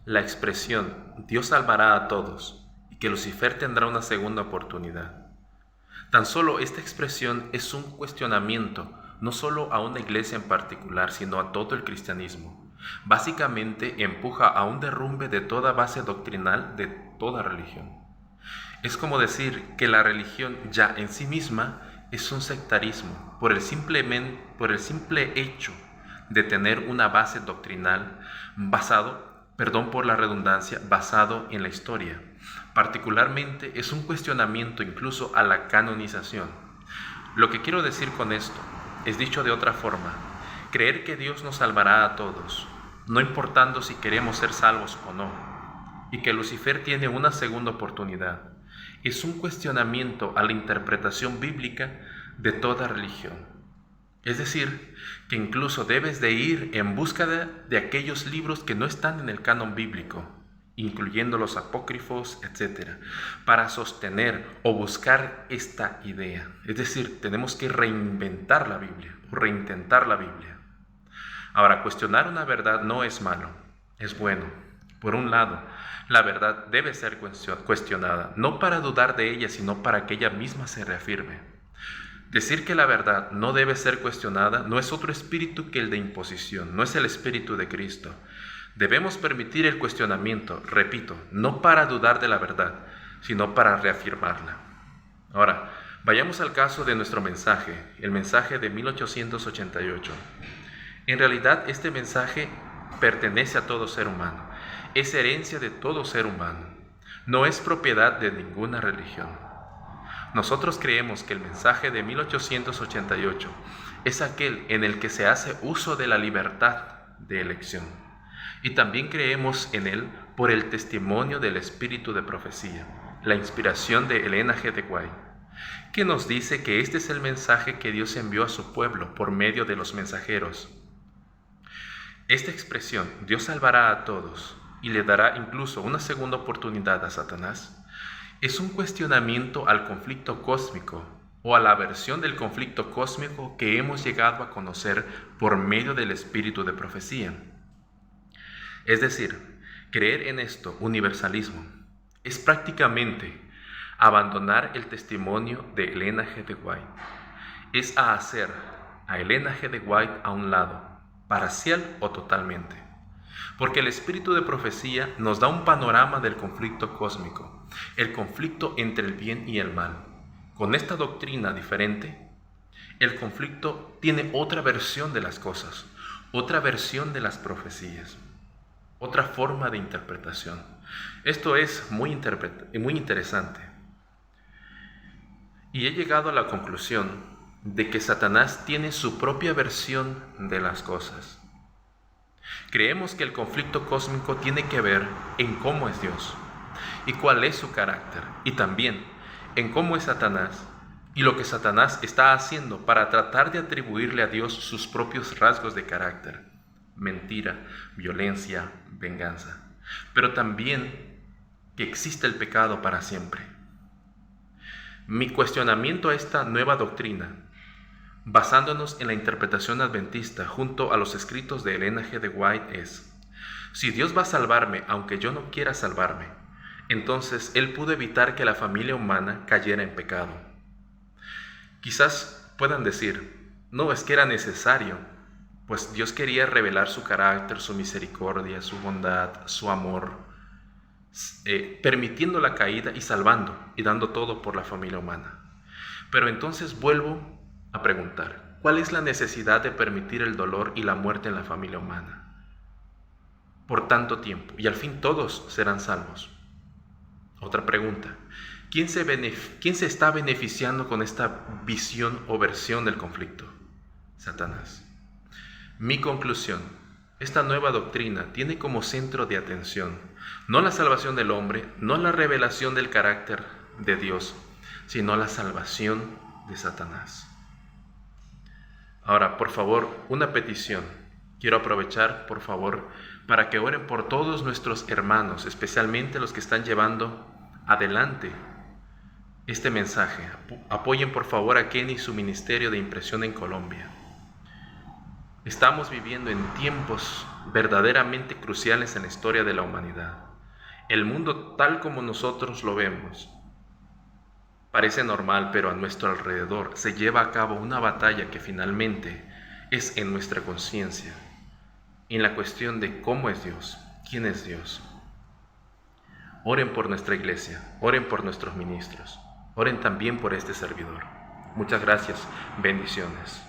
la expresión Dios salvará a todos y que Lucifer tendrá una segunda oportunidad. Tan solo esta expresión es un cuestionamiento, no solo a una iglesia en particular, sino a todo el cristianismo. Básicamente empuja a un derrumbe de toda base doctrinal de toda religión. Es como decir que la religión ya en sí misma es un sectarismo por el simple hecho de tener una base doctrinal perdón por la redundancia, basado en la historia. Particularmente es un cuestionamiento incluso a la canonización. Lo que quiero decir con esto es, dicho de otra forma, creer que Dios nos salvará a todos, no importando si queremos ser salvos o no, y que Lucifer tiene una segunda oportunidad, es un cuestionamiento a la interpretación bíblica de toda religión. Es decir, que incluso debes de ir en búsqueda de aquellos libros que no están en el canon bíblico, incluyendo los apócrifos, etc., para sostener o buscar esta idea. Es decir, tenemos que reinventar la Biblia o reintentar la Biblia. Ahora, cuestionar una verdad no es malo, es bueno. Por un lado, la verdad debe ser cuestionada, no para dudar de ella, sino para que ella misma se reafirme. Decir que la verdad no debe ser cuestionada no es otro espíritu que el de imposición, no es el espíritu de Cristo. Debemos permitir el cuestionamiento, repito, no para dudar de la verdad, sino para reafirmarla. Ahora, vayamos al caso de nuestro mensaje, el mensaje de 1888. En realidad, este mensaje pertenece a todo ser humano, es herencia de todo ser humano, no es propiedad de ninguna religión. Nosotros creemos que el mensaje de 1888 es aquel en el que se hace uso de la libertad de elección. Y también creemos en él por el testimonio del espíritu de profecía, la inspiración de Elena G. de White, que nos dice que este es el mensaje que Dios envió a su pueblo por medio de los mensajeros. Esta expresión, Dios salvará a todos y le dará incluso una segunda oportunidad a Satanás, es un cuestionamiento al conflicto cósmico o a la versión del conflicto cósmico que hemos llegado a conocer por medio del espíritu de profecía. Es decir, creer en esto, universalismo, es prácticamente abandonar el testimonio de Elena G. de White. Es a hacer a Elena G. de White a un lado, parcial o totalmente. Porque el espíritu de profecía nos da un panorama del conflicto cósmico, el conflicto entre el bien y el mal. Con esta doctrina diferente, el conflicto tiene otra versión de las cosas, otra versión de las profecías, otra forma de interpretación. Esto es muy interesante. Y he llegado a la conclusión de que Satanás tiene su propia versión de las cosas. Creemos que el conflicto cósmico tiene que ver en cómo es Dios y cuál es su carácter, y también en cómo es Satanás y lo que Satanás está haciendo para tratar de atribuirle a Dios sus propios rasgos de carácter: mentira, violencia, venganza, pero también que existe el pecado para siempre. Mi cuestionamiento a esta nueva doctrina, basándonos en la interpretación adventista junto a los escritos de Elena G. de White, es: si Dios va a salvarme aunque yo no quiera salvarme, entonces Él pudo evitar que la familia humana cayera en pecado. Quizás puedan decir, no, es que era necesario, pues Dios quería revelar su carácter, su misericordia, su bondad, su amor, permitiendo la caída y salvando y dando todo por la familia humana. Pero entonces vuelvo a preguntar, ¿cuál es la necesidad de permitir el dolor y la muerte en la familia humana por tanto tiempo? Y al fin todos serán salvos. Otra pregunta, ¿quién se está beneficiando con esta visión o versión del conflicto? Satanás. Mi conclusión, esta nueva doctrina tiene como centro de atención no la salvación del hombre, no la revelación del carácter de Dios, sino la salvación de Satanás. Ahora, por favor, una petición. Quiero aprovechar, por favor, para que oren por todos nuestros hermanos, especialmente los que están llevando adelante este mensaje. Apoyen, por favor, a Kenny y su ministerio de impresión en Colombia. Estamos viviendo en tiempos verdaderamente cruciales en la historia de la humanidad. El mundo tal como nosotros lo vemos parece normal, pero a nuestro alrededor se lleva a cabo una batalla que finalmente es en nuestra conciencia, en la cuestión de cómo es Dios, quién es Dios. Oren por nuestra iglesia, oren por nuestros ministros, oren también por este servidor. Muchas gracias, bendiciones.